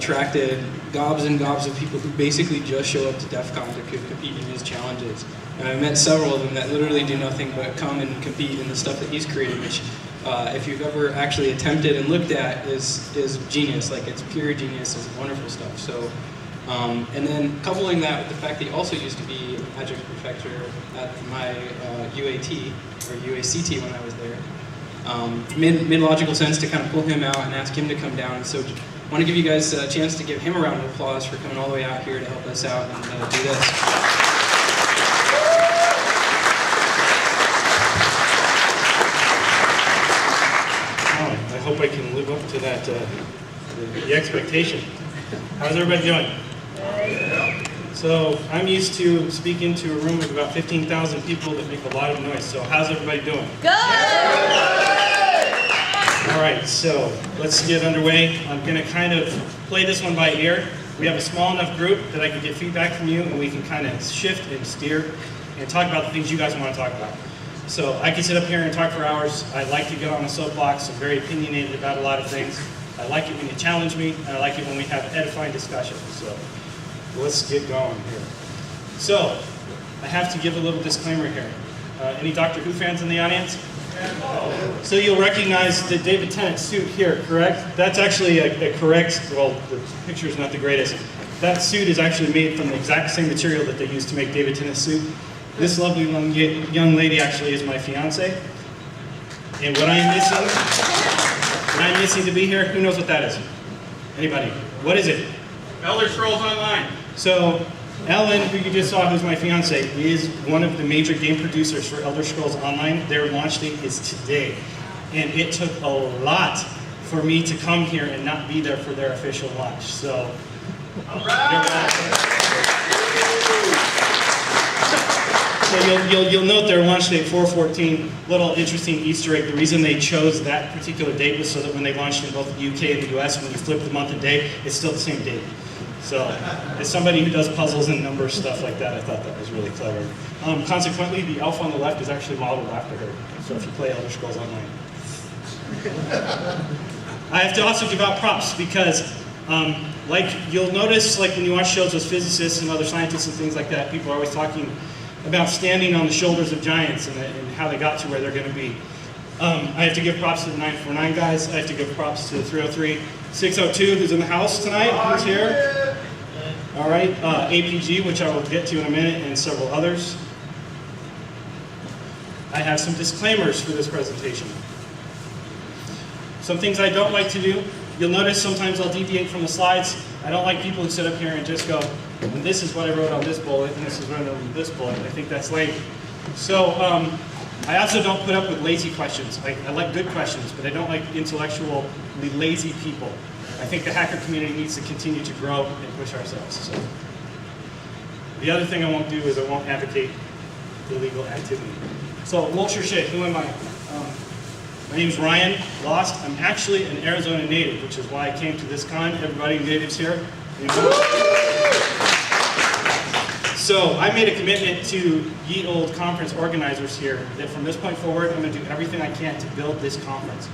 attracted gobs and gobs of people who basically just show up to DEF CON to compete in his challenges. And I met several of them that literally do nothing but come and compete in the stuff that he's created, which if you've ever actually attempted and looked at is genius. Like, it's pure genius, it's wonderful stuff. So, and then coupling that with the fact that he also used to be a magic professor at my UAT, or UACT when I was there. Made logical sense to kind of pull him out and ask him to come down. And so I want to give you guys a chance to give him a round of applause for coming all the way out here to help us out and do this. I hope I can live up to that, the expectation. How's everybody doing? So I'm used to speaking to a room of about 15,000 people that make a lot of noise. So how's everybody doing? Good! All right, so let's get underway. I'm going to kind of play this one by ear. We have a small enough group that I can get feedback from you, and we can kind of shift and steer and talk about the things you guys want to talk about. So I can sit up here and talk for hours. I like to get on a soapbox. I'm very opinionated about a lot of things. I like it when you challenge me, and I like it when we have edifying discussions. So let's get going here. So I have to give a little disclaimer here. Any Doctor Who fans in the audience? So you'll recognize the David Tennant suit here, correct? That's actually a correct, well, the picture is not the greatest. That suit is actually made from the exact same material that they used to make David Tennant's suit. This lovely young lady actually is my fiance. And what I'm missing to be here, who knows what that is? Anybody? What is it? Elder Scrolls Online. So Ellen, who you just saw, who's my fiance, is one of the major game producers for Elder Scrolls Online. Their launch date is today. And it took a lot for me to come here and not be there for their official launch. So, all right. So you'll note their launch date, 4/14, little interesting Easter egg. The reason they chose that particular date was so that when they launched in both the UK and the US, when you flip the month and day, it's still the same date. So as somebody who does puzzles and numbers, stuff like that, I thought that was really clever. Consequently, the elf on the left is actually modeled after her. So if you play Elder Scrolls Online. I have to also give out props because like you'll notice, like when you watch shows with physicists and other scientists and things like that, people are always talking about standing on the shoulders of giants and how they got to where they're going to be. I have to give props to the 949 guys. I have to give props to the 303. 602, who's in the house tonight, who's here. All right, APG, which I will get to in a minute, and several others. I have some disclaimers for this presentation. Some things I don't like to do. You'll notice sometimes I'll deviate from the slides. I don't like people who sit up here and just go, and this is what I wrote on this bullet, and this is what I wrote on this bullet. I think that's lame. So I also don't put up with lazy questions. I like good questions, but I don't like intellectually lazy people. I think the hacker community needs to continue to grow and push ourselves. So the other thing I won't do is I won't advocate illegal activity. So, what's your shit? Who am I? My name's Ryan Lost. I'm actually an Arizona native, which is why I came to this con. Everybody natives here? So I made a commitment to ye old conference organizers here that from this point forward, I'm going to do everything I can to build this conference.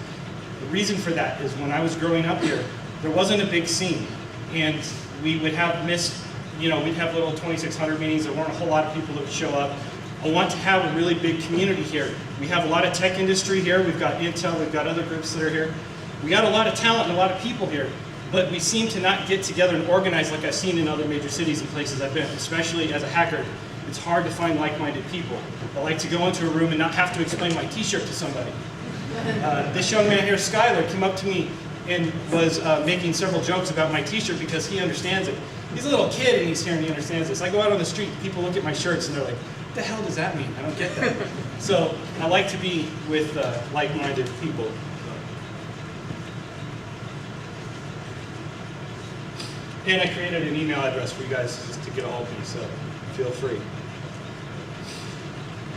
The reason for that is when I was growing up here, there wasn't a big scene. And we would have we'd have little 2,600 meetings. There weren't a whole lot of people that would show up. I want to have a really big community here. We have a lot of tech industry here. We've got Intel, we've got other groups that are here. We got a lot of talent and a lot of people here. But we seem to not get together and organize like I've seen in other major cities and places I've been, especially as a hacker. It's hard to find like-minded people. I like to go into a room and not have to explain my t-shirt to somebody. This young man here, Skylar, came up to me and was making several jokes about my t-shirt because he understands it. He's a little kid and he's here and he understands this. I go out on the street, people look at my shirts and they're like, what the hell does that mean? I don't get that. So I like to be with like-minded people. And I created an email address for you guys just to get a hold of me, so feel free.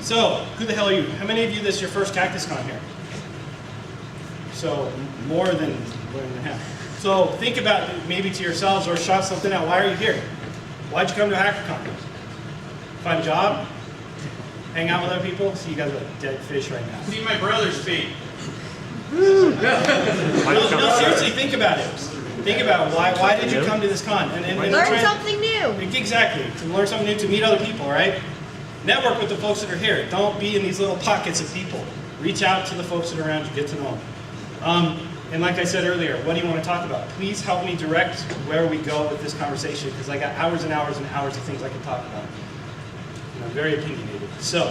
So, who the hell are you? How many of you, this is your first CactusCon here? So, more than half. So, think about it maybe to yourselves or shout something out. Why are you here? Why'd you come to a HackerCon? Find a job? Hang out with other people? See, you guys are like dead fish right now. See my brother's feet. No, seriously, think about it. Think about why did you come to this con? And Learn something new. Exactly, to learn something new, to meet other people, right? Network with the folks that are here. Don't be in these little pockets of people. Reach out to the folks that are around you, get to know them. And like I said earlier, what do you want to talk about? Please help me direct where we go with this conversation, because I got hours and hours and hours of things I can talk about. And I'm very opinionated. So,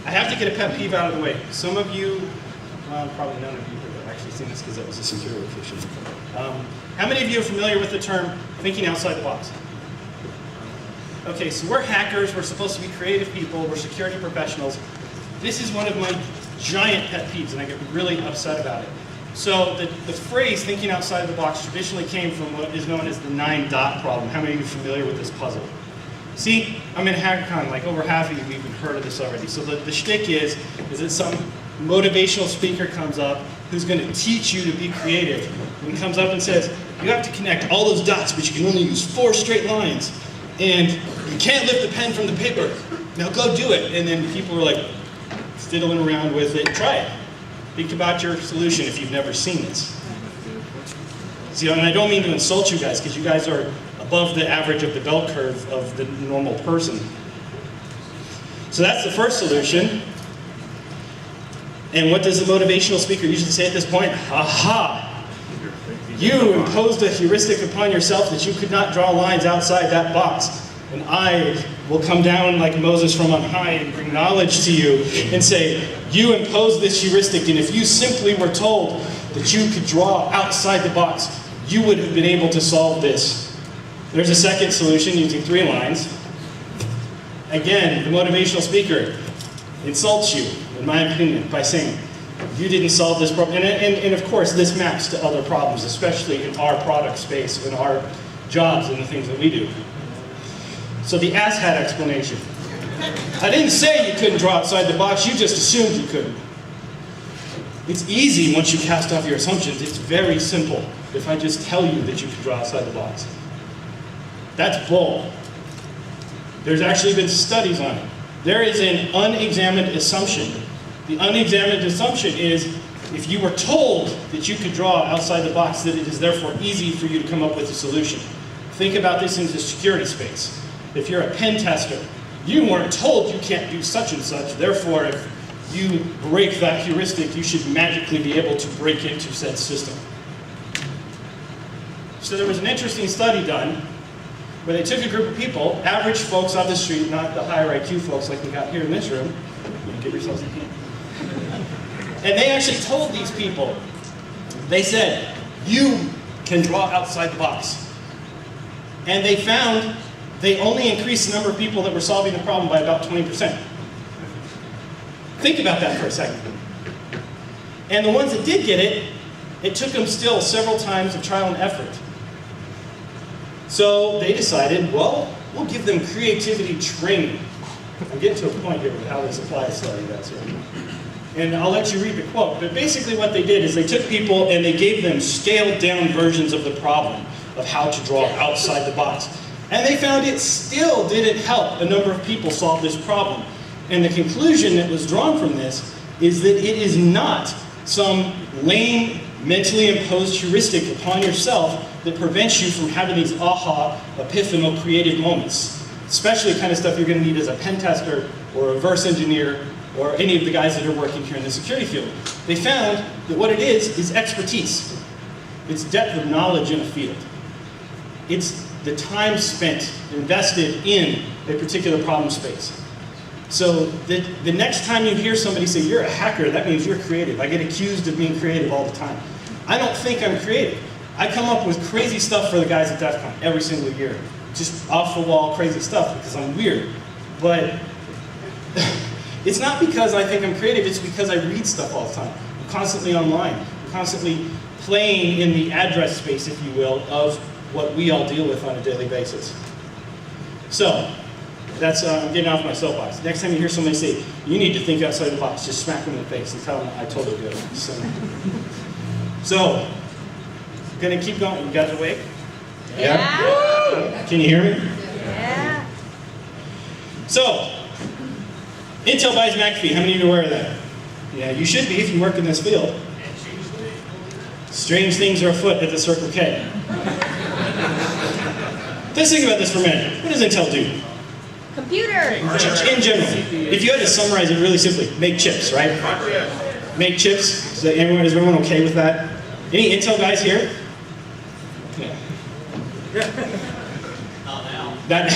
I have to get a pet peeve out of the way. Some of you, well, probably none of you have actually seen this because that was a security official. How many of you are familiar with the term thinking outside the box? Okay, so we're hackers, we're supposed to be creative people, we're security professionals. This is one of my giant pet peeves, and I get really upset about it. So the phrase thinking outside the box traditionally came from what is known as the 9-dot problem. How many of you are familiar with this puzzle? See, I'm in HackerCon, like over half of you have even heard of this already. So the shtick is that some motivational speaker comes up who's going to teach you to be creative. And comes up and says, you have to connect all those dots, but you can only use 4 straight lines. And you can't lift the pen from the paper. Now go do it. And then people are like fiddling around with it. Try it. Think about your solution if you've never seen this. See, and I don't mean to insult you guys, because you guys are above the average of the bell curve of the normal person. So that's the first solution. And what does the motivational speaker usually say at this point? Aha! You imposed a heuristic upon yourself that you could not draw lines outside that box. And I will come down like Moses from on high and bring knowledge to you and say, you imposed this heuristic, and if you simply were told that you could draw outside the box, you would have been able to solve this. There's a second solution using 3 lines. Again, the motivational speaker insults you, in my opinion, by saying, you didn't solve this problem. And of course, this maps to other problems, especially in our product space, in our jobs and the things that we do. So the asshat explanation. I didn't say you couldn't draw outside the box, you just assumed you couldn't. It's easy once you cast off your assumptions. It's very simple if I just tell you that you can draw outside the box. That's bull. There's actually been studies on it. There is an unexamined assumption. The unexamined assumption is if you were told that you could draw outside the box, that it is therefore easy for you to come up with a solution. Think about this in the security space. If you're a pen tester, you weren't told you can't do such and such, therefore if you break that heuristic, you should magically be able to break into said system. So there was an interesting study done where they took a group of people, average folks on the street, not the higher IQ folks like we got here in this room. Give yourselves a hand. And they actually told these people, they said, you can draw outside the box. And they found they only increased the number of people that were solving the problem by about 20%. Think about that for a second. And the ones that did get it, it took them still several times of trial and effort. So they decided, well, we'll give them creativity training. I'm getting to a point here with how this applies to you guys here. And I'll let you read the quote. But basically what they did is they took people and they gave them scaled down versions of the problem of how to draw outside the box. And they found it still didn't help a number of people solve this problem. And the conclusion that was drawn from this is that it is not some lame, mentally imposed heuristic upon yourself that prevents you from having these aha, epiphanal, creative moments. Especially the kind of stuff you're going to need as a pen tester or a reverse engineer or any of the guys that are working here in the security field. They found that what it is expertise. It's depth of knowledge in a field. It's the time spent, invested in a particular problem space. So the next time you hear somebody say, you're a hacker, that means you're creative. I get accused of being creative all the time. I don't think I'm creative. I come up with crazy stuff for the guys at DEF CON every single year. Just off-the-wall crazy stuff because I'm weird. But it's not because I think I'm creative, it's because I read stuff all the time. I'm constantly online. I'm constantly playing in the address space, if you will, of what we all deal with on a daily basis. So, that's, I'm getting off my soapbox. Next time you hear somebody say, you need to think outside the box, just smack them in the face and tell them I totally do. So gonna keep going. You guys awake? Yeah. Can you hear me? Yeah. So, Intel buys McAfee. How many of you are aware of that? Yeah, you should be if you work in this field. Strange things are afoot at the Circle K. Let's think about this for a minute. What does Intel do? Computer. In general, if you had to summarize it really simply, make chips, right? Make chips. Is everyone okay with that? Any Intel guys here? Yeah. That.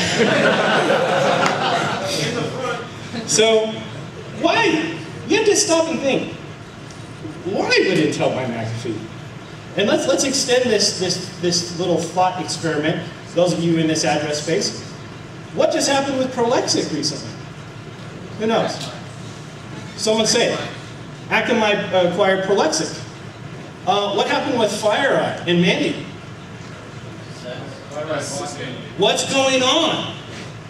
So, why? You have to stop and think. Why would Intel buy McAfee? And let's extend this little thought experiment. Those of you in this address space, what just happened with Prolexic recently? Who knows? Someone say it. Akamai acquired Prolexic. What happened with FireEye and Mandy? What's going on?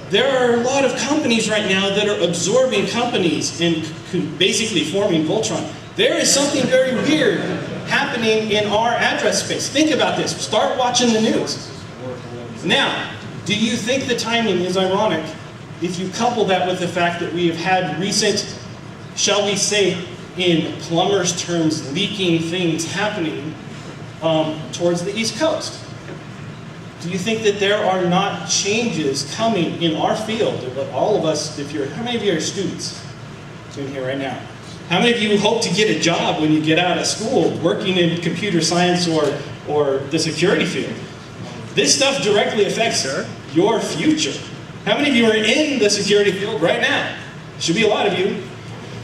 There are a lot of companies right now that are absorbing companies and basically forming Voltron. There is something very weird happening in our address space. Think about this. Start watching the news. Now, do you think the timing is ironic if you couple that with the fact that we have had recent, shall we say, in plumbers' terms, leaking things happening towards the East Coast? Do you think that there are not changes coming in our field? All of us, how many of you are students in here right now? How many of you hope to get a job when you get out of school working in computer science or the security field? This stuff directly affects your future. How many of you are in the security field right now? Should be a lot of you.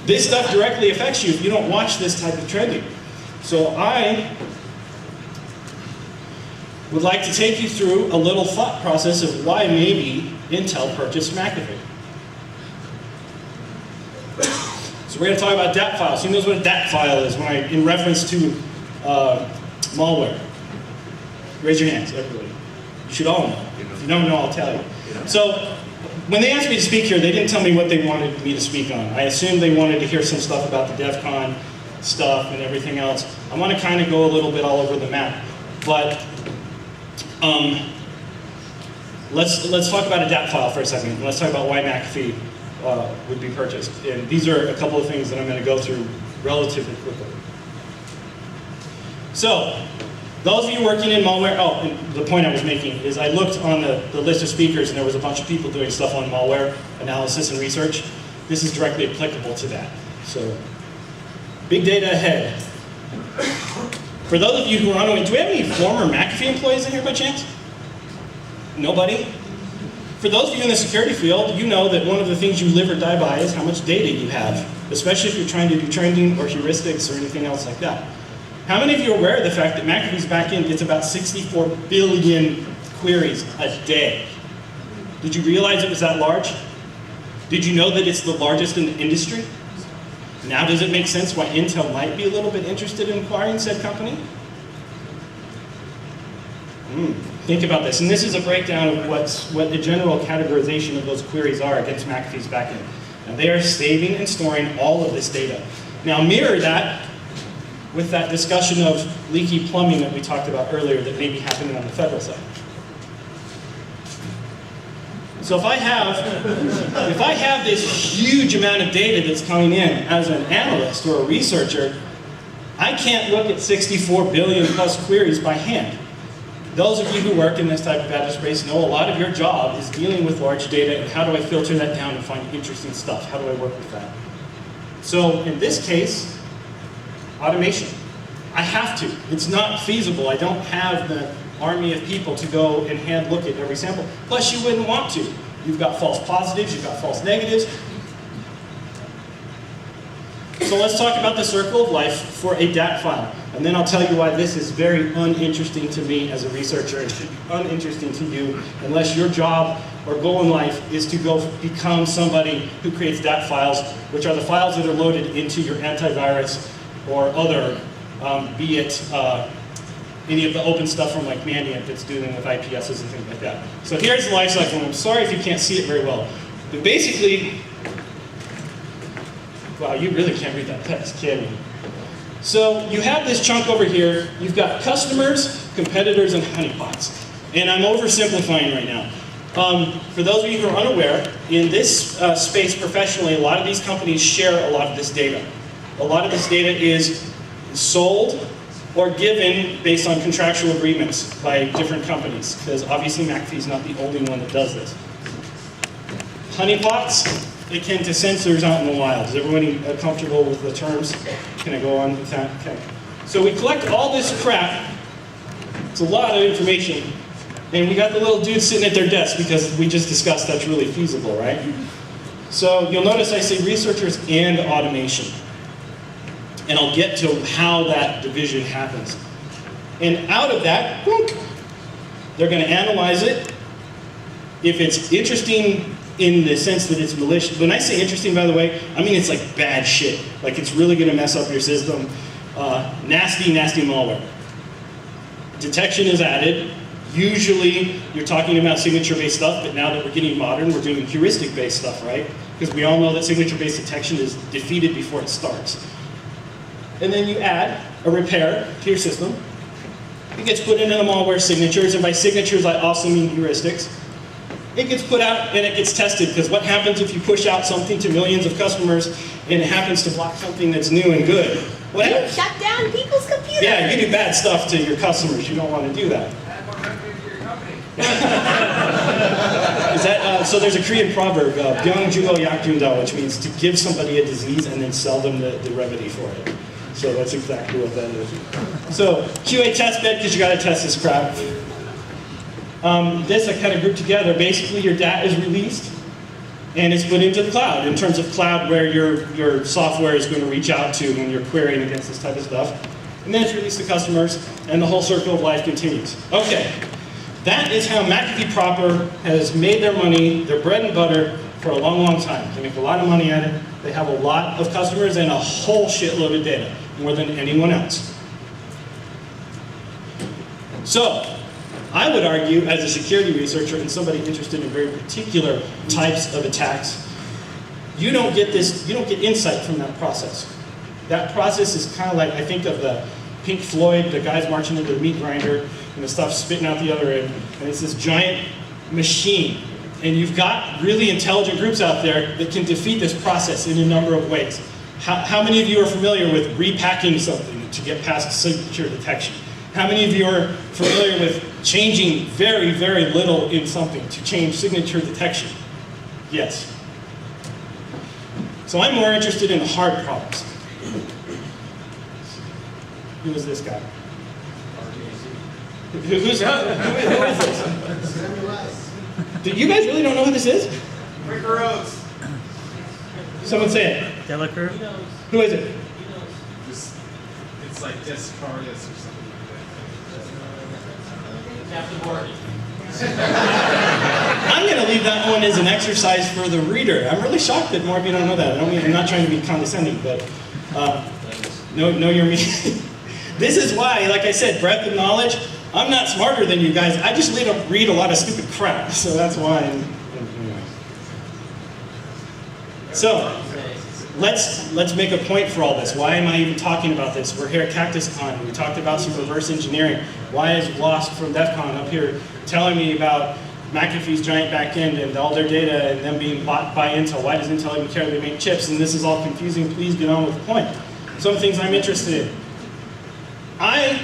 This stuff directly affects you if you don't watch this type of trending. So I would like to take you through a little thought process of why maybe Intel purchased McAfee. So we're going to talk about DAT files. Who knows what a DAT file is in reference to malware? Raise your hands, everybody. You should all know. If you don't know, I'll tell you. So when they asked me to speak here, they didn't tell me what they wanted me to speak on. I assumed they wanted to hear some stuff about the DEF CON stuff and everything else. I want to kind of go a little bit all over the map. But let's talk about a DAT file for a second. Let's talk about why McAfee would be purchased. And these are a couple of things that I'm going to go through relatively quickly. So, those of you working in malware, and the point I was making is I looked on the list of speakers and there was a bunch of people doing stuff on malware analysis and research. This is directly applicable to that. So, big data ahead. For those of you who are unaware, do we have any former McAfee employees in here by chance? Nobody? For those of you in the security field, you know that one of the things you live or die by is how much data you have, especially if you're trying to do trending or heuristics or anything else like that. How many of you are aware of the fact that McAfee's backend gets about 64 billion queries a day? Did you realize it was that large? Did you know that it's the largest in the industry? Now does it make sense why Intel might be a little bit interested in acquiring said company? Think about this, and this is a breakdown of what the general categorization of those queries are against McAfee's backend. And they are saving and storing all of this data. Now mirror that with that discussion of leaky plumbing that we talked about earlier that may be happening on the federal side. So if I have this huge amount of data that's coming in as an analyst or a researcher, I can't look at 64 billion plus queries by hand. Those of you who work in this type of address space know a lot of your job is dealing with large data and how do I filter that down and find interesting stuff? How do I work with that? So in this case, automation. I have to. It's not feasible. I don't have the army of people to go and hand look at every sample. Plus you wouldn't want to. You've got false positives, you've got false negatives. So let's talk about the circle of life for a DAT file. And then I'll tell you why this is very uninteresting to me as a researcher and should be uninteresting to you unless your job or goal in life is to go become somebody who creates DAT files, which are the files that are loaded into your antivirus or other, be it any of the open stuff from like Mandiant that's dealing with IPSs and things like that. So here's the life cycle, and I'm sorry if you can't see it very well. But basically, wow, you really can't read that text, can you? So you have this chunk over here. You've got customers, competitors, and honeypots. And I'm oversimplifying right now. For those of you who are unaware, in this space professionally, a lot of these companies share a lot of this data. A lot of this data is sold or given based on contractual agreements by different companies, because obviously McAfee is not the only one that does this. Honeypots, akin to sensors out in the wild. Is everybody comfortable with the terms? Can I go on with that? Okay. So we collect all this crap. It's a lot of information. And we got the little dudes sitting at their desk because we just discussed that's really feasible, right? So you'll notice I say researchers and automation. And I'll get to how that division happens. And out of that, they're going to analyze it. If it's interesting in the sense that it's malicious, when I say interesting, by the way, I mean it's like bad shit. Like it's really going to mess up your system. Nasty, nasty malware. Detection is added. Usually you're talking about signature-based stuff, but now that we're getting modern, we're doing heuristic-based stuff, right? Because we all know that signature-based detection is defeated before it starts. And then you add a repair to your system. It gets put into the malware signatures, and by signatures I also mean heuristics. It gets put out and it gets tested, because what happens if you push out something to millions of customers and it happens to block something that's new and good? What You happens? shut down people's computers. Yeah, you do bad stuff to your customers. You don't want to do that. Is that so? There's a Korean proverb, "Byung jugo yak junda," which means to give somebody a disease and then sell them the remedy for it. So that's exactly what that is. So QA test bed, because you got to test this crap. This I kind of grouped together. Basically, your data is released and it's put into the cloud. In terms of cloud, where your software is going to reach out to when you're querying against this type of stuff, and then it's released to customers, and the whole circle of life continues. Okay. That is how McAfee proper has made their money, their bread and butter, for a long, long time. They make a lot of money at it. They have a lot of customers and a whole shitload of data, more than anyone else. So, I would argue, as a security researcher and somebody interested in very particular types of attacks, you don't get insight from that process. That process is kind of like, I think of the Pink Floyd, the guys marching into the meat grinder, and the stuff spitting out the other end, and it's this giant machine. And you've got really intelligent groups out there that can defeat this process in a number of ways. How many of you are familiar with repacking something to get past signature detection? How many of you are familiar with changing very, very little in something to change signature detection? Yes. So I'm more interested in the hard problems. Who is this guy? Who is this? You guys really don't know who this is? Rick Rhodes. Someone say it. Delacour? Who is it? It's like Descartes or something like that. Captain Morgan. I'm going to leave that one as an exercise for the reader. I'm really shocked that more of you don't know that. I'm not trying to be condescending, but know your meaning. This is why, like I said, breadth of knowledge. I'm not smarter than you guys. I just read a lot of stupid crap, so that's why. Anyway. So let's make a point for all this. Why am I even talking about this? We're here at CactusCon. We talked about some reverse engineering. Why is Wasp from DEF CON up here telling me about McAfee's giant backend and all their data and them being bought by Intel? Why does Intel even care they make chips? And this is all confusing. Please get on with the point. Some things I'm interested in. I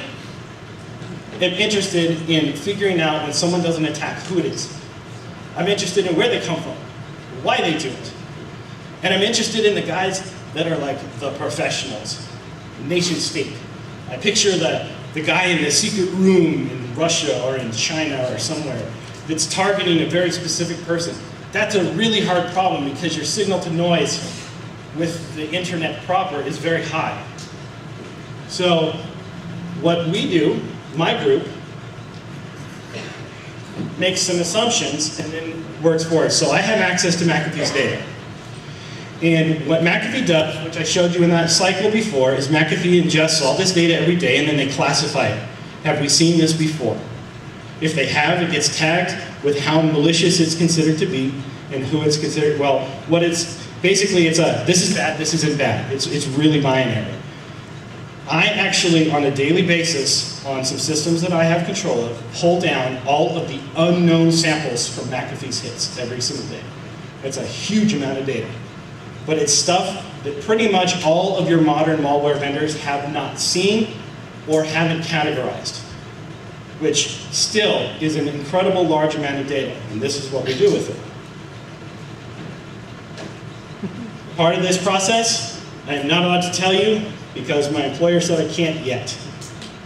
am interested in figuring out when someone does an attack, who it is. I'm interested in where they come from, why they do it. And I'm interested in the guys that are like the professionals, nation state. I picture the guy in the secret room in Russia or in China or somewhere that's targeting a very specific person. That's a really hard problem because your signal to noise with the internet proper is very high. So what we do, my group, makes some assumptions and then works for us. So I have access to McAfee's data. And what McAfee does, which I showed you in that cycle before, is McAfee ingests all this data every day and then they classify it. Have we seen this before? If they have, it gets tagged with how malicious it's considered to be and who it's considered, well, what it's, basically it's a, this is bad, this isn't bad. It's really binary. I actually, on a daily basis, on some systems that I have control of, pull down all of the unknown samples from McAfee's hits every single day. It's a huge amount of data. But it's stuff that pretty much all of your modern malware vendors have not seen or haven't categorized, which still is an incredible large amount of data, and this is what we do with it. Part of this process, I am not allowed to tell you because my employer said I can't yet.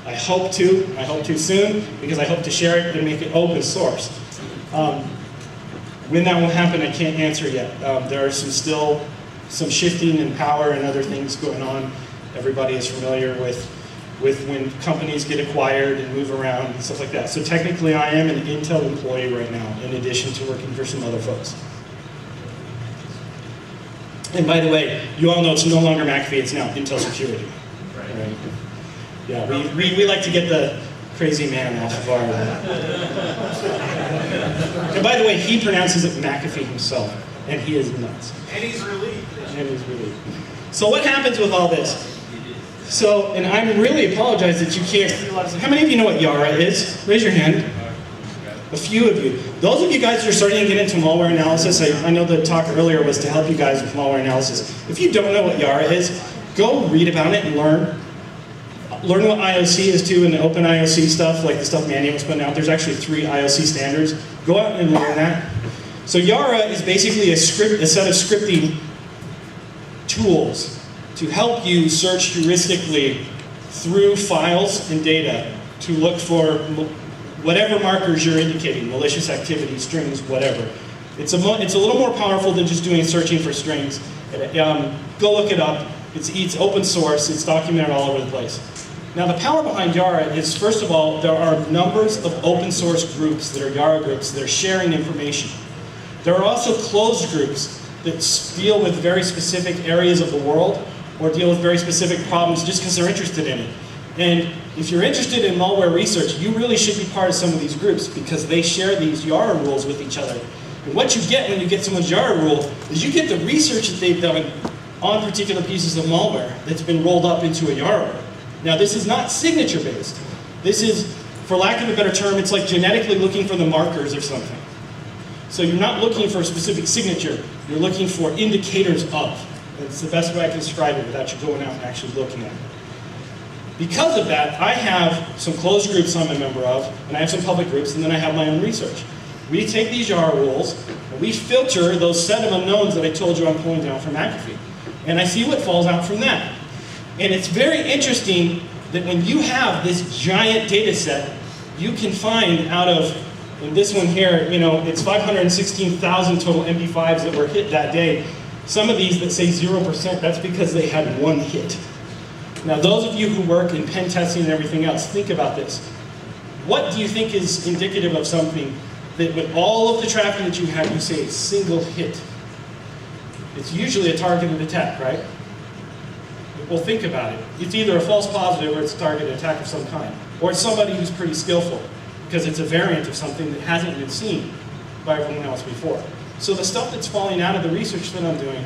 I hope to soon, because I hope to share it and make it open source. When that will happen, I can't answer yet. There are still some shifting in power and other things going on. Everybody is familiar with when companies get acquired and move around and stuff like that. So technically, I am an Intel employee right now, in addition to working for some other folks. And by the way, you all know it's no longer McAfee, it's now Intel Security. Right? Yeah, we like to get the crazy man off of our... And by the way, he pronounces it McAfee himself, and he is nuts. And he's relieved. And he's relieved. So what happens with all this? So, and I really apologize that you can't... How many of you know what Yara is? Raise your hand. A few of you. Those of you guys who are starting to get into malware analysis, I know the talk earlier was to help you guys with malware analysis. If you don't know what Yara is, go read about it and learn. Learn what IOC is too, and the open IOC stuff, like the stuff Manny was putting out. There's actually 3 IOC standards. Go out and learn that. So Yara is basically a set of scripting tools to help you search heuristically through files and data to look for whatever markers you're indicating, malicious activity, strings, whatever. It's a little more powerful than just searching for strings. Go look it up. It's open source. It's documented all over the place. Now the power behind Yara is, first of all, there are numbers of open source groups that are Yara groups that are sharing information. There are also closed groups that deal with very specific areas of the world or deal with very specific problems just because they're interested in it. And if you're interested in malware research, you really should be part of some of these groups because they share these Yara rules with each other. And what you get when you get someone's Yara rule is you get the research that they've done on particular pieces of malware that's been rolled up into a Yara rule. Now this is not signature based. This is, for lack of a better term, it's like genetically looking for the markers of something. So you're not looking for a specific signature, you're looking for indicators of. It's the best way I can describe it without you going out and actually looking at it. Because of that, I have some closed groups I'm a member of, and I have some public groups, and then I have my own research. We take these Yara rules, and we filter those set of unknowns that I told you I'm pulling down from McAfee. And I see what falls out from that. And it's very interesting that when you have this giant data set, you can find out of, in this one here, it's 516,000 total MP5s that were hit that day. Some of these that say 0%, that's because they had one hit. Now those of you who work in pen testing and everything else, think about this. What do you think is indicative of something that with all of the traffic that you have, you say a single hit? It's usually a targeted attack, right? Well, think about it. It's either a false positive or it's a targeted attack of some kind. Or it's somebody who's pretty skillful because it's a variant of something that hasn't been seen by everyone else before. So the stuff that's falling out of the research that I'm doing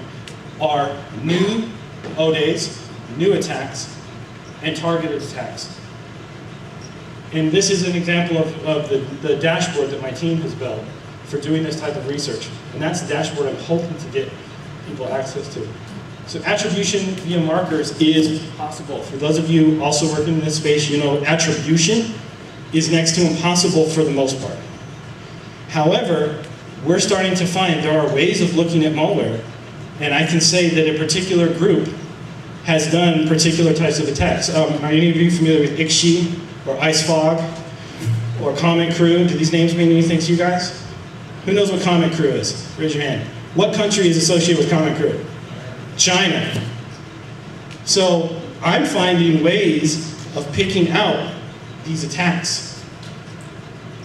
are new ODAs, new attacks, and targeted attacks. And this is an example of the dashboard that my team has built for doing this type of research. And that's the dashboard I'm hoping to get people access to. So attribution via markers is possible. For those of you also working in this space, you know attribution is next to impossible for the most part. However, we're starting to find there are ways of looking at malware, and I can say that a particular group has done particular types of attacks. Are any of you familiar with ICSHE or IceFog or Comet Crew? Do these names mean anything to you guys? Who knows what Comet Crew is? Raise your hand. What country is associated with Comet Crew? China. So I'm finding ways of picking out these attacks.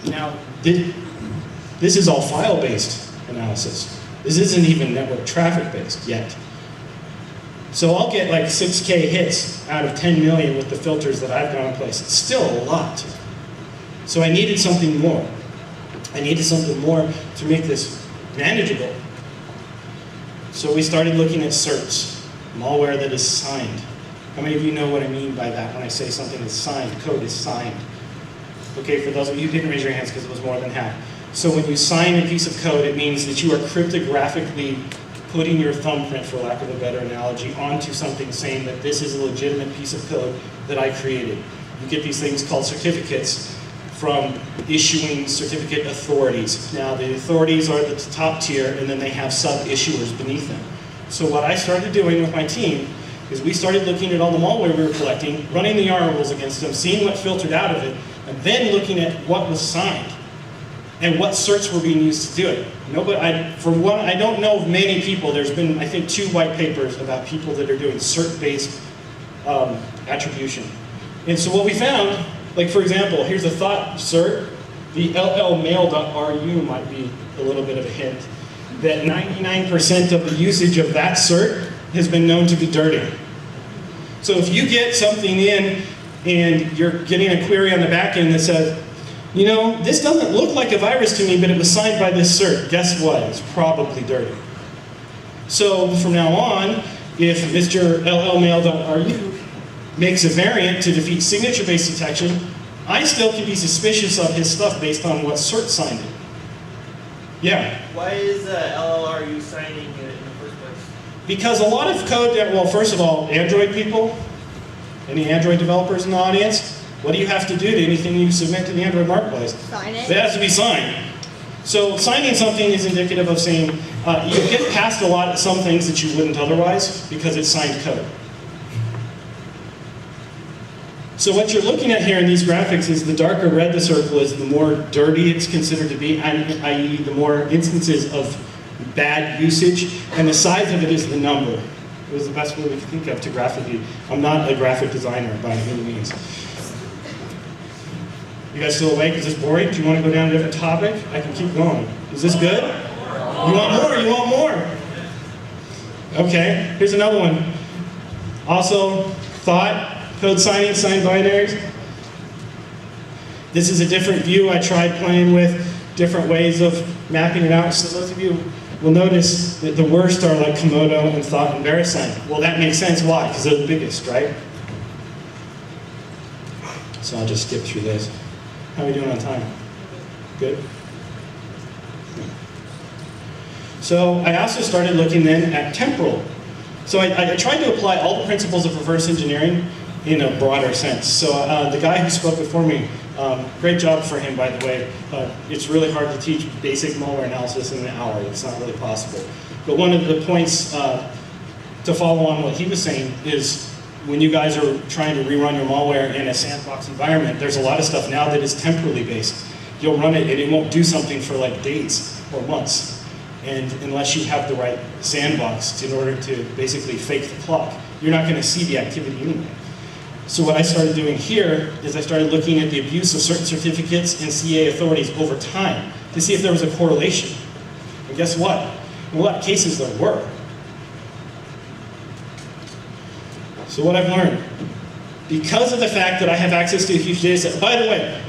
Now, this is all file-based analysis. This isn't even network traffic-based yet. So I'll get like 6K hits out of 10 million with the filters that I've got in place. It's still a lot. So I needed something more. I needed something more to make this manageable. So we started looking at certs, malware that is signed. How many of you know what I mean by that when I say something is signed, code is signed? Okay, for those of you who didn't raise your hands because it was more than half. So when you sign a piece of code, it means that you are cryptographically putting your thumbprint, for lack of a better analogy, onto something saying that this is a legitimate piece of code that I created. You get these things called certificates from issuing certificate authorities. Now, the authorities are the top tier, and then they have sub-issuers beneath them. So what I started doing with my team is we started looking at all the malware we were collecting, running the YARA rules against them, seeing what filtered out of it, and then looking at what was signed and what certs were being used to do it. For one, I don't know of many people. There's been, I think, 2 white papers about people that are doing cert-based attribution. And so what we found, like for example, here's a thought cert. The llmail.ru might be a little bit of a hint that 99% of the usage of that cert has been known to be dirty. So if you get something in and you're getting a query on the back end that says, you know, this doesn't look like a virus to me, but it was signed by this cert. Guess what? It's probably dirty. So from now on, if Mr. llmail.ru makes a variant to defeat signature-based detection, I still can be suspicious of his stuff based on what cert signed it. Yeah? Why is LLRU signing it in the first place? Because a lot of code that, well, first of all, Android people, any Android developers in the audience, what do you have to do to anything you submit to the Android marketplace? Sign it. It has to be signed. So signing something is indicative of saying you get past a lot of some things that you wouldn't otherwise because it's signed code. So what you're looking at here in these graphics is the darker red the circle is, the more dirty it's considered to be, i.e. the more instances of bad usage, and the size of it is the number. It was the best way we could think of to graphically. I'm not a graphic designer by any means. You guys still awake? Is this boring? Do you want to go down a different topic? I can keep going. Is this good? You want more? You want more? Okay, here's another one. Also, thought, code signing, signed binaries. This is a different view. I tried playing with different ways of mapping it out. So those of you will notice that the worst are like Komodo and Thought and VeriSign. Well, that makes sense. Why? Because they're the biggest, right? So I'll just skip through this. How are we doing on time? Good? So I also started looking then at temporal. So I tried to apply all the principles of reverse engineering in a broader sense. So the guy who spoke before me, great job for him, by the way. It's really hard to teach basic malware analysis in an hour. It's not really possible. But one of the points to follow on what he was saying is when you guys are trying to rerun your malware in a sandbox environment, there's a lot of stuff now that is temporally based. You'll run it and it won't do something for like days or months. And unless you have the right sandbox in order to basically fake the clock, you're not going to see the activity anyway. So what I started doing here is I started looking at the abuse of certain certificates and CA authorities over time to see if there was a correlation. And guess what? In a lot of cases there were. So what I've learned, because of the fact that I have access to a huge data set, by the way,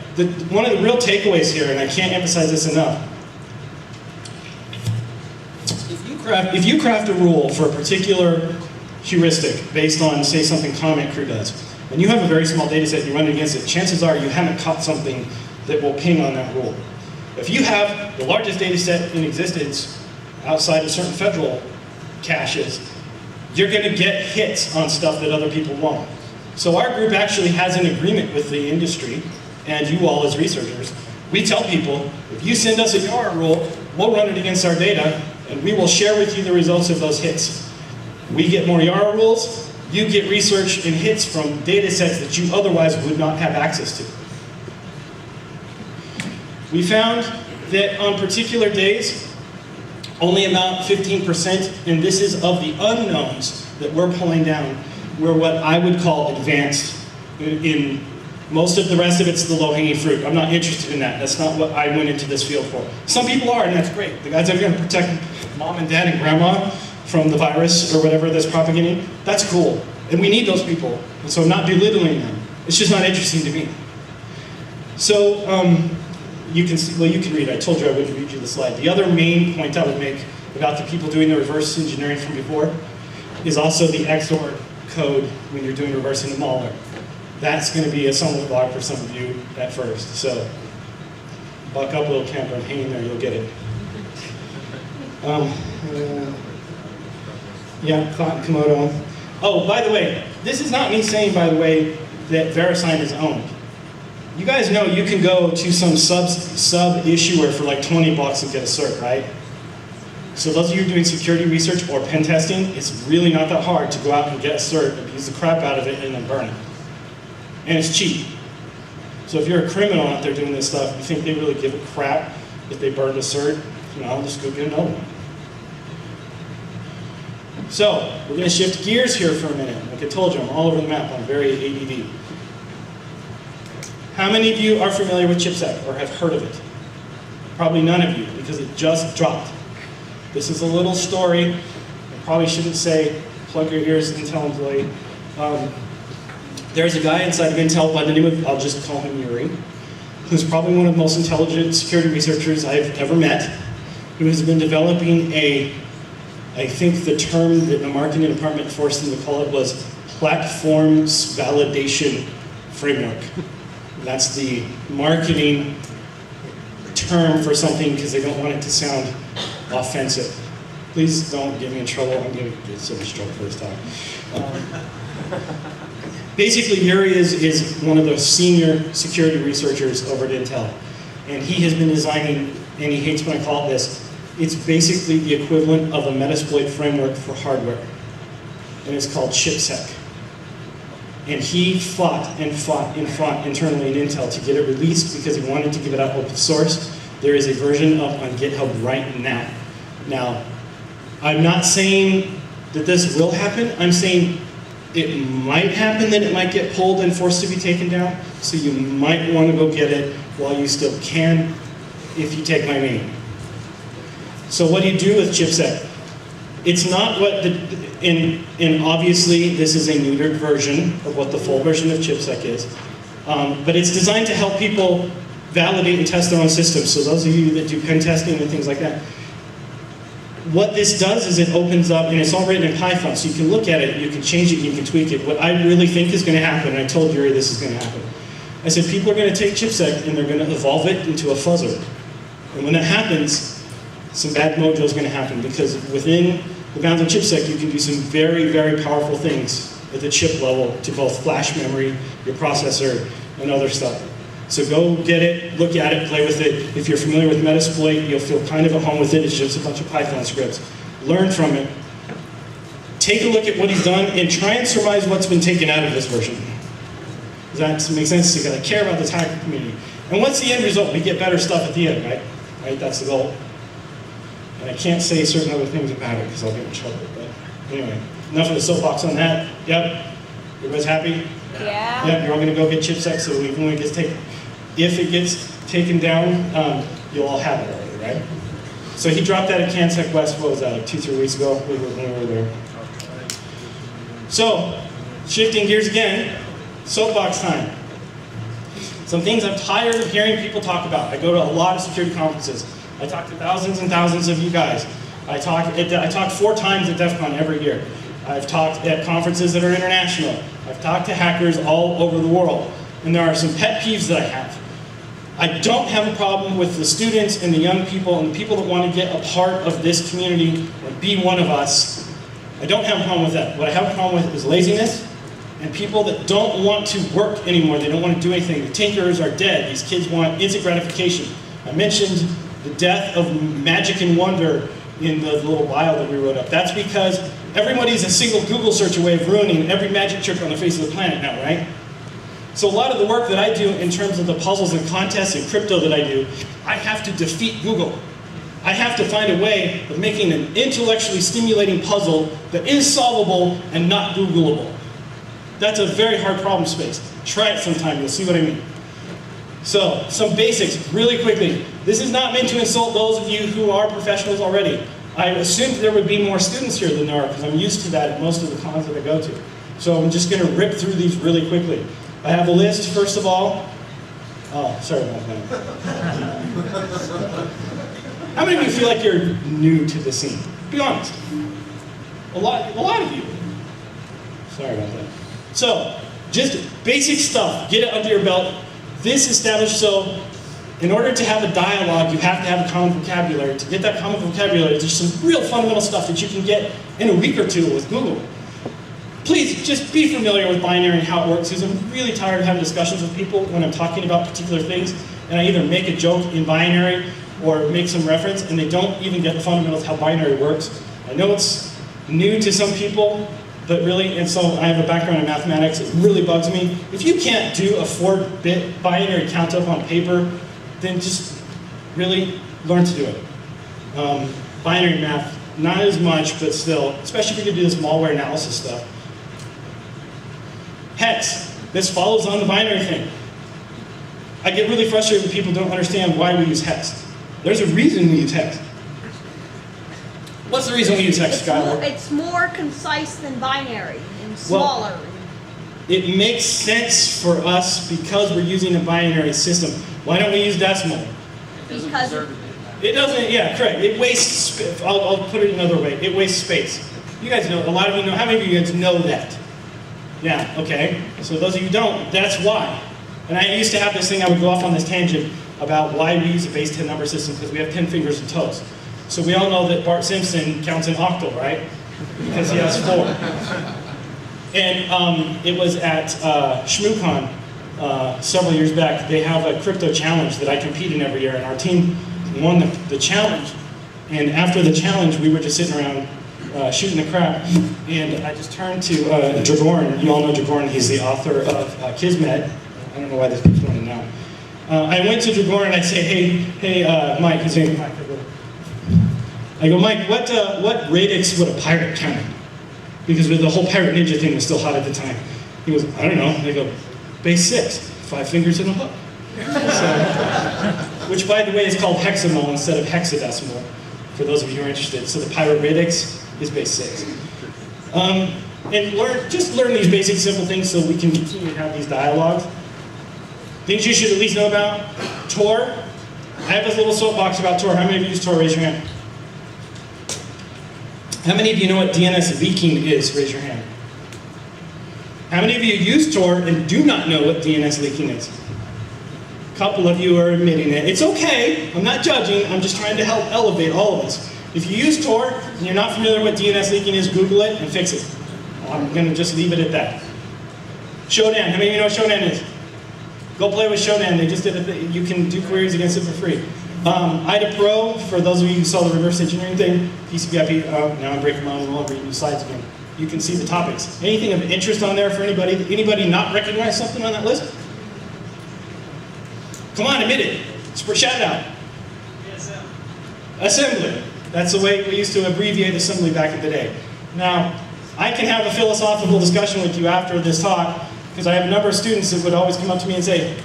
one of the real takeaways here, and I can't emphasize this enough, if you craft a rule for a particular heuristic based on, say, something Comment Crew does, and you have a very small data set and you run against it, chances are you haven't caught something that will ping on that rule. If you have the largest data set in existence outside of certain federal caches, you're going to get hits on stuff that other people won't. So our group actually has an agreement with the industry and you all as researchers. We tell people, if you send us a YARA rule, we'll run it against our data and we will share with you the results of those hits. We get more YARA rules, you get research and hits from data sets that you otherwise would not have access to. We found that on particular days, only about 15%, and this is of the unknowns that we're pulling down, were what I would call advanced. In most of the rest of it's the low-hanging fruit. I'm not interested in that. That's not what I went into this field for. Some people are, and that's great. The guys that are going to protect mom and dad and grandma from the virus or whatever that's propagating, that's cool. And we need those people. And so I'm not belittling them. It's just not interesting to me. So, you can see, well, you can read it. I told you I wouldn't read you the slide. The other main point I would make about the people doing the reverse engineering from before is also the XOR code when you're doing reverse into malware. That's going to be a somewhat block for some of you at first. So buck up, little camper, and hang in there, you'll get it. Yeah, Komodo. Oh, by the way, this is not me saying, by the way, that VeriSign has owned. You guys know you can go to some sub issuer for like 20 bucks and get a cert, right? So those of you doing security research or pen testing, it's really not that hard to go out and get a cert, abuse the crap out of it, and then burn it. And it's cheap. So if you're a criminal out there doing this stuff, you think they really give a crap if they burn a cert? No, just go get another one. So we're going to shift gears here for a minute. Like I told you, I'm all over the map. I'm very ADD. How many of you are familiar with ChipSec or have heard of it? Probably none of you, because it just dropped. This is a little story. I probably shouldn't say, plug your ears, Intel employee. There's a guy inside of Intel by the name of, I'll just call him Yuri, who's probably one of the most intelligent security researchers I've ever met, who has been developing I think the term that the marketing department forced him to call it was platforms validation framework. That's the marketing term for something because they don't want it to sound offensive. Please don't get me in trouble. I'm going to get so much trouble for this talk. Basically, Yuri is one of the senior security researchers over at Intel. And he has been designing, and he hates when I call it this, it's basically the equivalent of a Metasploit framework for hardware. And it's called ChipSec. And he fought and fought and fought internally in Intel to get it released because he wanted to give it out open source. There is a version up on GitHub right now. Now, I'm not saying that this will happen. I'm saying it might happen that it might get pulled and forced to be taken down. So you might want to go get it while you still can, if you take my meaning. So what do you do with ChipSec? It's not what and obviously this is a neutered version of what the full version of ChipSec is. But it's designed to help people validate and test their own systems. So those of you that do pen testing and things like that, what this does is it opens up, and it's all written in Python, so you can look at it, you can change it, you can tweak it. What I really think is going to happen, and I told Yuri this is going to happen, I said people are going to take ChipSec and they're going to evolve it into a fuzzer. And when that happens, some bad mojo is going to happen, because within the bounds of ChipSec, you can do some very, very powerful things at the chip level to both flash memory, your processor, and other stuff. So go get it, look at it, play with it. If you're familiar with Metasploit, you'll feel kind of at home with it. It's just a bunch of Python scripts. Learn from it. Take a look at what he's done and try and surmise what's been taken out of this version. Does that make sense? You gotta care about the hacker community. And what's the end result? We get better stuff at the end, right? Right? That's the goal. And I can't say certain other things about it because I'll get in trouble. But anyway, enough of the soapbox on that. Yep. Everybody's happy? Yeah. Yep, you're all gonna go get ChipSec, so even when it gets taken, if it gets taken down, you'll all have it already, right? So he dropped that at CanSec West, what was that, like 2-3 weeks ago? We were there. So, shifting gears again, soapbox time. Some things I'm tired of hearing people talk about. I go to a lot of security conferences. I talk to thousands and thousands of you guys. I talk 4 times at DEF CON every year. I've talked at conferences that are international. I've talked to hackers all over the world. And there are some pet peeves that I have. I don't have a problem with the students and the young people and the people that want to get a part of this community or be one of us. I don't have a problem with that. What I have a problem with is laziness and people that don't want to work anymore. They don't want to do anything. The tinkerers are dead. These kids want instant gratification. I mentioned the death of magic and wonder in the little bio that we wrote up. That's because everybody's a single Google search away of ruining every magic trick on the face of the planet now, right? So a lot of the work that I do in terms of the puzzles and contests and crypto that I do, I have to defeat Google. I have to find a way of making an intellectually stimulating puzzle that is solvable and not Googleable. That's a very hard problem space. Try it sometime, you'll see what I mean. So, some basics, really quickly. This is not meant to insult those of you who are professionals already. I assumed there would be more students here than there are, because I'm used to that at most of the cons that I go to. So I'm just going to rip through these really quickly. I have a list, first of all. Oh, sorry about that. How many of you feel like you're new to the scene? Be honest. A lot of you. Sorry about that. So, just basic stuff. Get it under your belt. This established, so in order to have a dialogue, you have to have a common vocabulary. To get that common vocabulary, there's some real fundamental stuff that you can get in a week or two with Google. please just be familiar with binary and how it works, because I'm really tired of having discussions with people when I'm talking about particular things, and I either make a joke in binary or make some reference, and they don't even get the fundamentals of how binary works. I know it's new to some people, but really, and so I have a background in mathematics, it really bugs me. If you can't do a 4-bit binary count up on paper, then just really learn to do it. Binary math, not as much, but still, especially if you can do this malware analysis stuff. Hex, this follows on the binary thing. I get really frustrated when people don't understand why we use hex. There's a reason we use hex. What's the reason we use hex, Skylar? It's more concise than binary and smaller. It makes sense for us because we're using a binary system. Why don't we use decimal? Because It doesn't, yeah, correct. It wastes, I'll put it another way. It wastes space. You guys know, a lot of you know, how many of you guys know that? Yeah, okay. So those of you who don't, that's why. And I used to have this thing, I would go off on this tangent about why we use a base 10 number system, because we have 10 fingers and toes. So we all know that Bart Simpson counts in octal, right? Because he has 4. And it was at ShmooCon several years back. They have a crypto challenge that I compete in every year, and our team won the challenge. And after the challenge, we were just sitting around shooting the crap, and I just turned to Dragorn. You all know Dragorn. He's the author of Kismet. I don't know why this keeps running now. I went to Dragorn and I say, hey, Mike. His name is Mike. I go, Mike, what radix would a pirate count? Because the whole pirate ninja thing was still hot at the time. He goes, I don't know. I go, base 6, 5 fingers and a hook. So, which, by the way, is called hexamal instead of hexadecimal, for those of you who are interested. So the pirate radix is base 6. And just learn these basic simple things so we can continue to have these dialogues. Things you should at least know about. Tor. I have this little soapbox about Tor. How many of you use Tor? Raise your hand. How many of you know what DNS leaking is? Raise your hand. How many of you use Tor and do not know what DNS leaking is? A couple of you are admitting it. It's okay. I'm not judging. I'm just trying to help elevate all of us. If you use Tor and you're not familiar with what DNS leaking is, Google it and fix it. I'm going to just leave it at that. Shodan. How many of you know what Shodan is? Go play with Shodan. They just did a thing. You can do queries against it for free. IDA Pro, for those of you who saw the reverse engineering thing, TCP/IP, now I'm breaking my own rule, I'm reading the slides again. You can see the topics. Anything of interest on there for anybody? Anybody not recognize something on that list? Come on, admit it. Shout it out. Assembly. That's the way we used to abbreviate assembly back in the day. Now, I can have a philosophical discussion with you after this talk, because I have a number of students that would always come up to me and say,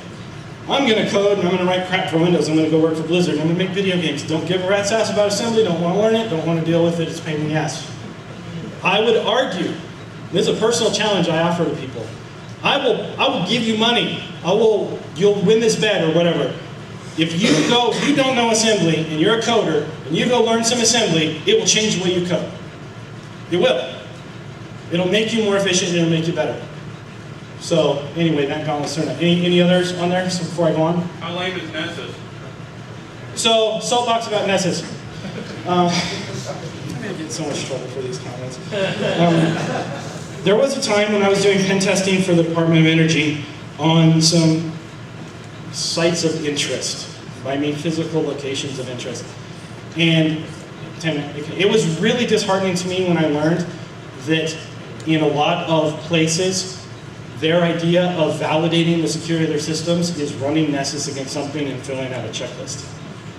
I'm going to code and I'm going to write crap for Windows. I'm going to go work for Blizzard and I'm going to make video games. Don't give a rat's ass about assembly, don't want to learn it, don't want to deal with it, it's a pain in the ass. I would argue, this is a personal challenge I offer to people. I will give you money. You'll win this bet or whatever. If you don't know assembly and you're a coder and you go learn some assembly, it will change the way you code. It will. It'll make you more efficient and it'll make you better. So anyway, that gauntlet's turned up. Any others on there before I go on? How lame is Nessus? So, soapbox about Nessus. I'm going to get so much trouble for these comments. There was a time when I was doing pen testing for the Department of Energy on some sites of interest. I mean physical locations of interest. And it was really disheartening to me when I learned that in a lot of places, their idea of validating the security of their systems is running Nessus against something and filling out a checklist.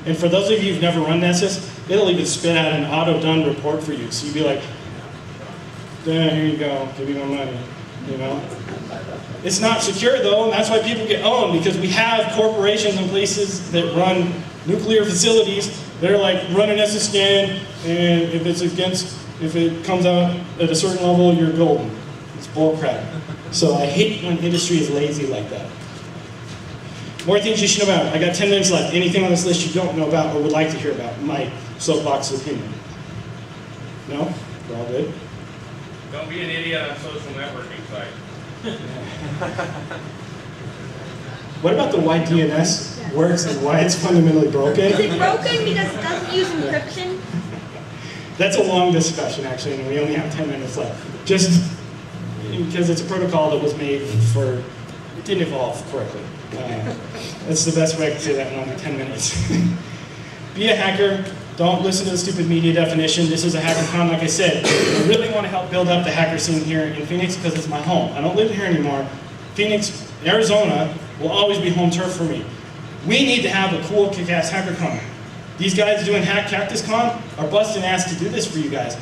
And for those of you who've never run Nessus, it'll even spit out an auto-done report for you. So you'd be like, here you go, give me my money, you know? It's not secure though, and that's why people get owned, because we have corporations and places that run nuclear facilities that are like, run an Nessus scan, and if it comes out at a certain level, you're golden. It's bullcrap. So I hate when industry is lazy like that. More things you should know about. I got 10 minutes left. Anything on this list you don't know about or would like to hear about? My soapbox opinion. No? We're all good? Don't be an idiot on social networking site. What about the why DNS works and why it's fundamentally broken? Is it broken because it doesn't use encryption? That's a long discussion, actually, and we only have 10 minutes left. Just because it's a protocol that was made for, it didn't evolve correctly. That's the best way I can say that in only 10 minutes. Be a hacker. Don't listen to the stupid media definition. This is a HackerCon, like I said. I really want to help build up the hacker scene here in Phoenix because it's my home. I don't live here anymore. Phoenix, Arizona will always be home turf for me. We need to have a cool, kick-ass HackerCon. These guys doing CactusCon are busting ass to do this for you guys.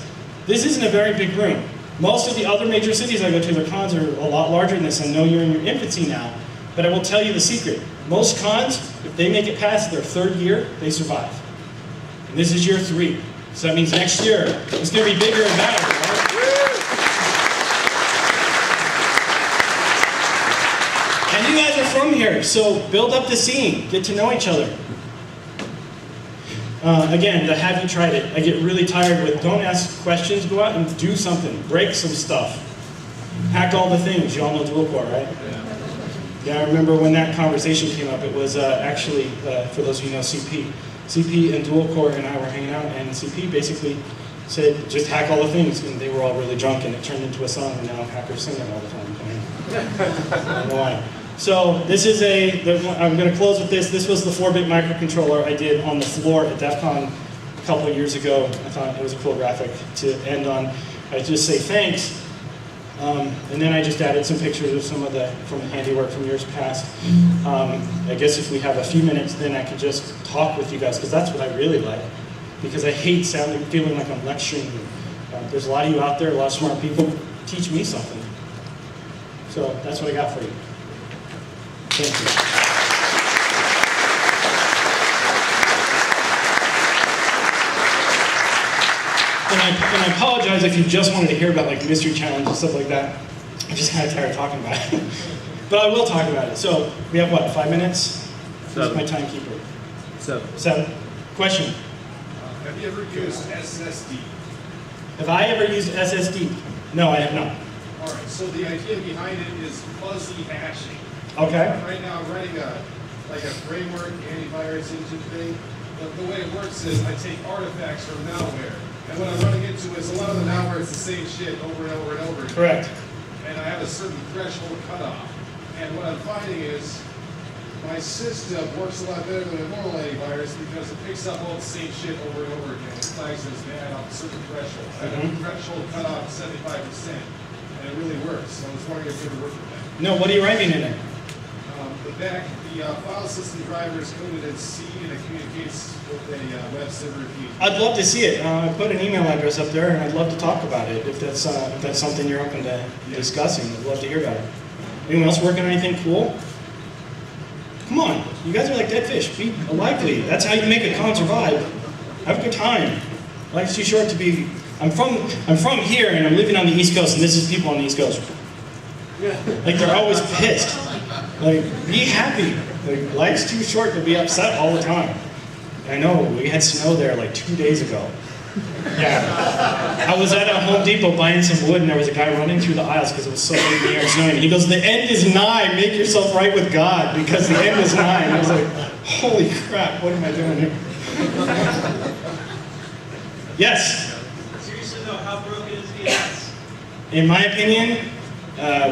This isn't a very big room. Most of the other major cities I go to, their cons are a lot larger than this. I know you're in your infancy now, but I will tell you the secret. Most cons, if they make it past their 3rd year, they survive. And this is year 3. So that means next year, it's going to be bigger and better, right? And you guys are from here, so build up the scene. Get to know each other. Again, the have you tried it? I get really tired with don't ask questions, go out and do something. Break some stuff. Hack all the things. You all know dual core, right? Yeah, I remember when that conversation came up, it was actually, for those of you who know CP. CP and dual core and I were hanging out, and CP basically said, just hack all the things, and they were all really drunk, and it turned into a song, and now hackers sing it all the time. I don't know why. So this is I'm going to close with this. This was the 4-bit microcontroller I did on the floor at DEF CON a couple of years ago. I thought it was a cool graphic to end on. I just say thanks. And then I just added some pictures of some of from the handiwork from years past. I guess if we have a few minutes, then I could just talk with you guys, because that's what I really like. Because I hate feeling like I'm lecturing you. There's a lot of you out there, a lot of smart people. Teach me something. So that's what I got for you. Thank you. And I apologize if you just wanted to hear about like mystery challenge and stuff like that. I'm just kind of tired of talking about it. But I will talk about it. So we have what, 5 minutes? Who's my timekeeper? 7. Question. Have you ever used SSD? Have I ever used SSD? No, I have not. All right, so the idea behind it is fuzzy hashing. Okay. Right now I'm writing a framework antivirus engine thing. But the way it works is I take artifacts from malware. And what I'm running into is a lot of the malware is the same shit over and over and over again. Correct. And I have a certain threshold cutoff. And what I'm finding is my system works a lot better than a normal antivirus because it picks up all the same shit over and over again. It flags as bad off a certain threshold. I have a threshold cutoff 75%. And it really works. So I was wondering if you ever worked with that. No, what are you writing in it? The file system driver is coded in C and it communicates with a web server. I'd love to see it. I put an email address up there, and I'd love to talk about it if that's something you're open to discussing. I'd love to hear about it. Anyone else working on anything cool? Come on, you guys are like dead fish. Be lively. That's how you make a con survive. Have a good time. Life's too short to be. I'm from here, and I'm living on the East Coast, and this is people on the East Coast. Like they're always pissed. Like, be happy. Like, life's too short to be upset all the time. I know, we had snow there like 2 days ago. Yeah. I was at a Home Depot buying some wood, and there was a guy running through the aisles because it was so late in the air and snowing. He goes, the end is nigh, make yourself right with God, because the end is nigh. And I was like, holy crap, what am I doing here? Yes? Seriously though, how broken is DNS? In my opinion,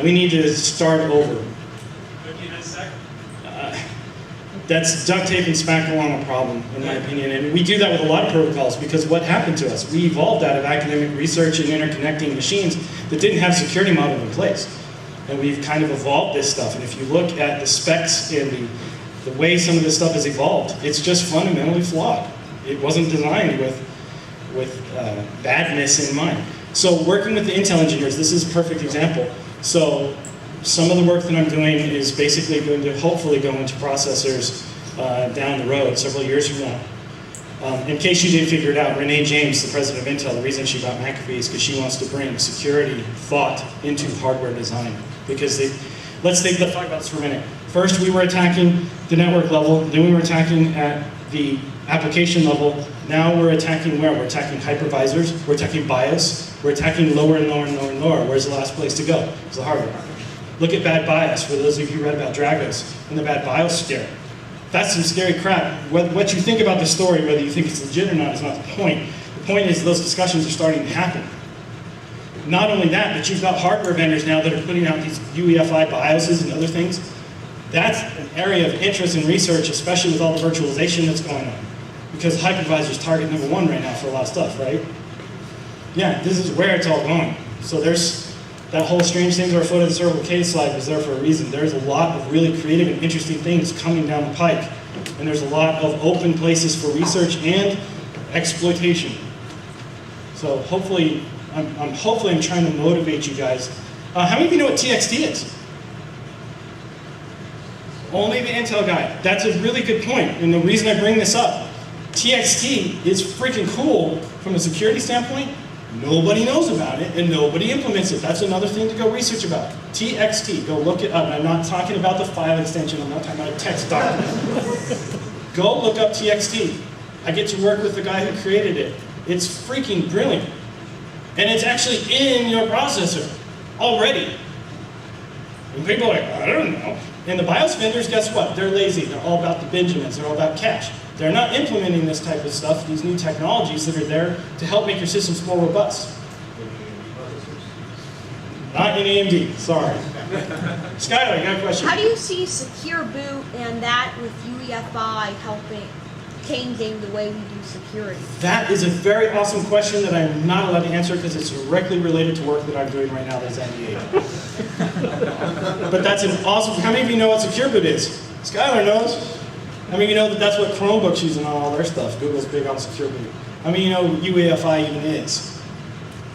we need to start over. That's duct tape and spackle on a problem, in my opinion. And we do that with a lot of protocols because what happened to us? We evolved out of academic research and interconnecting machines that didn't have security model in place. And we've kind of evolved this stuff. And if you look at the specs and the way some of this stuff has evolved, it's just fundamentally flawed. It wasn't designed with badness in mind. So working with the Intel engineers, this is a perfect example. So some of the work that I'm doing is basically going to hopefully go into processors down the road, several years from now. In case you didn't figure it out, Renee James, the president of Intel, the reason she bought McAfee is because she wants to bring security thought into hardware design. Because let's talk about this for a minute. First, we were attacking the network level, then we were attacking at the application level. Now we're attacking where? We're attacking hypervisors, we're attacking BIOS, we're attacking lower and lower and lower and lower. Where's the last place to go? It's the hardware. Look at bad BIOS, for those of you who read about Dragos and the bad BIOS scare. That's some scary crap. What you think about the story, whether you think it's legit or not, is not the point. The point is those discussions are starting to happen. Not only that, but you've got hardware vendors now that are putting out these UEFI BIOSes and other things. That's an area of interest in research, especially with all the virtualization that's going on. Because hypervisor is target number one right now for a lot of stuff, right? Yeah, this is where it's all going. So there's that whole strange things are afoot of the Circle K slide was there for a reason. There's a lot of really creative and interesting things coming down the pike. And there's a lot of open places for research and exploitation. So hopefully, I'm trying to motivate you guys. How many of you know what TXT is? Only the Intel guy. That's a really good point. And the reason I bring this up, TXT is freaking cool from a security standpoint. Nobody knows about it and nobody implements it. That's another thing to go research about. TXT, go look it up. I'm not talking about the file extension. I'm not talking about a text document. Go look up TXT. I get to work with the guy who created it. It's freaking brilliant. And it's actually in your processor already. And people are like, I don't know. And the BIOS vendors, guess what? They're lazy. They're all about the Benjamins. They're all about cache. They're not implementing this type of stuff, these new technologies that are there to help make your systems more robust. Not in AMD, sorry. Skylar, you got a question? How do you see secure boot and that with UEFI helping changing the way we do security? That is a very awesome question that I'm not allowed to answer because it's directly related to work that I'm doing right now that's NDA. But that's an awesome, how many of you know what secure boot is? Skylar knows. How many of you know that that's what Chromebook's using on all their stuff? Google's big on secure boot. How many of you know what UEFI even is?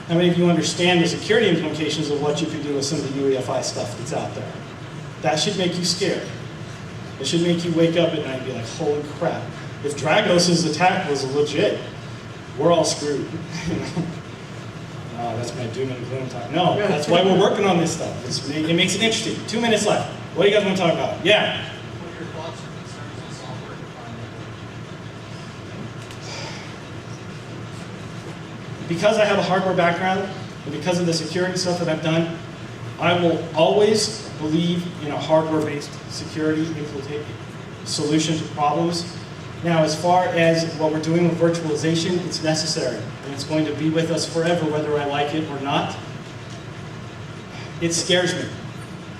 How many of you understand the security implications of what you can do with some of the UEFI stuff that's out there? That should make you scared. It should make you wake up at night and be like, holy crap. If Dragos' attack was legit, we're all screwed. Oh, that's my doom and gloom talk. No, that's why we're working on this stuff. It makes it interesting. 2 minutes left. What do you guys want to talk about? Yeah? What are your thoughts or concerns on software defined? Because I have a hardware background, and because of the security stuff that I've done, I will always believe in a hardware-based security solution to problems. Now, as far as what we're doing with virtualization, it's necessary, and it's going to be with us forever, whether I like it or not. It scares me,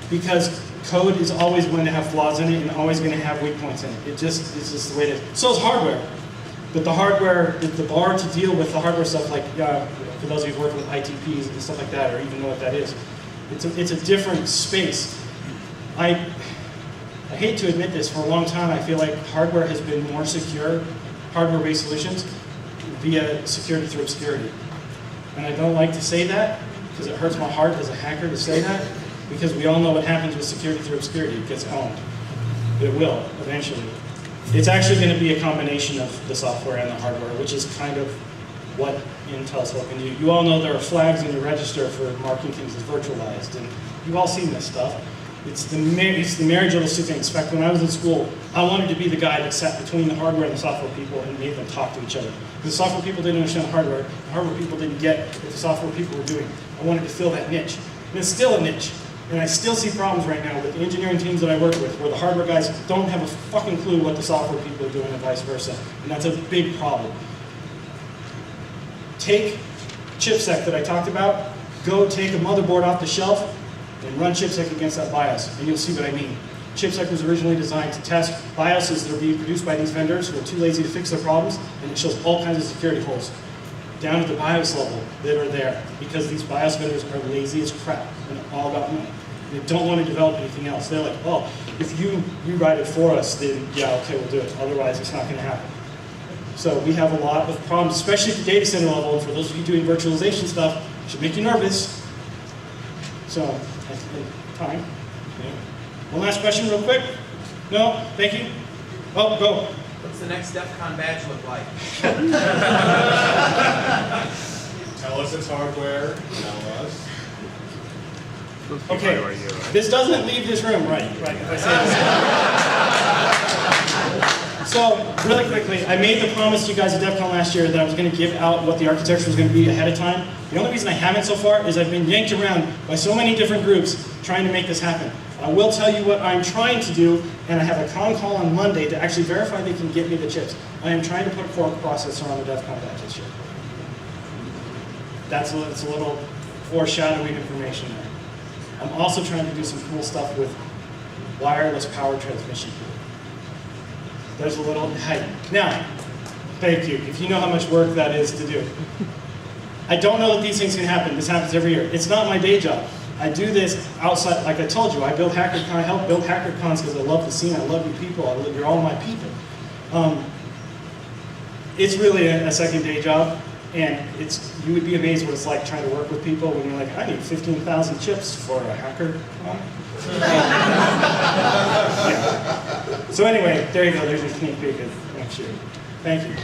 because code is always going to have flaws in it and always going to have weak points in it. It's just the way it is. So is hardware. But the hardware, the bar to deal with the hardware stuff, like for those of you who work with ITPs and stuff like that, or even know what that is, it's a different space. I hate to admit this, for a long time I feel like hardware has been more secure, hardware-based solutions, via security through obscurity. And I don't like to say that, because it hurts my heart as a hacker to say that, because we all know what happens with security through obscurity. It gets owned. It will, eventually. It's actually going to be a combination of the software and the hardware, which is kind of what Intel's hoping to do. You all know there are flags in your register for marking things as virtualized, and you've all seen this stuff. It's the marriage of the two things. In fact, when I was in school, I wanted to be the guy that sat between the hardware and the software people and made them talk to each other. The software people didn't understand the hardware people didn't get what the software people were doing. I wanted to fill that niche. And it's still a niche. And I still see problems right now with the engineering teams that I work with, where the hardware guys don't have a fucking clue what the software people are doing and vice versa. And that's a big problem. Take chipsec that I talked about, go take a motherboard off the shelf, and run chipsec against that BIOS, and you'll see what I mean. Chipsec was originally designed to test BIOSes that are being produced by these vendors who are too lazy to fix their problems, and it shows all kinds of security holes down at the BIOS level that are there, because these BIOS vendors are lazy as crap, and they're all about money. They don't want to develop anything else. They're like, oh, if you rewrite it for us, then yeah, okay, we'll do it. Otherwise, it's not going to happen. So we have a lot of problems, especially at the data center level, and for those of you doing virtualization stuff, it should make you nervous. So, time. Yeah. One last question real quick? No? Thank you? Oh, go. What's the next DEF CON badge look like? Tell us it's hardware. Tell us. Okay, this doesn't leave this room, right? If I say this. So, really quickly, I made the promise to you guys at DEF CON last year that I was going to give out what the architecture was going to be ahead of time. The only reason I haven't so far is I've been yanked around by so many different groups trying to make this happen. I will tell you what I'm trying to do, and I have a con call on Monday to actually verify they can get me the chips. I am trying to put a fork processor on the DEF CON badge this year. It's a little foreshadowing information there. I'm also trying to do some cool stuff with wireless power transmission. There's a little height. Now, thank you. If you know how much work that is to do. I don't know that these things can happen. This happens every year. It's not my day job. I do this outside, like I told you, I build HackerCon, I help build HackerCons because I love the scene, I love you people, you're all my people. It's really a second day job, and you would be amazed what it's like trying to work with people when you're like, I need 15,000 chips for a HackerCon. Yeah. So anyway, there you go, there's your sneak peek of next year. Thank you.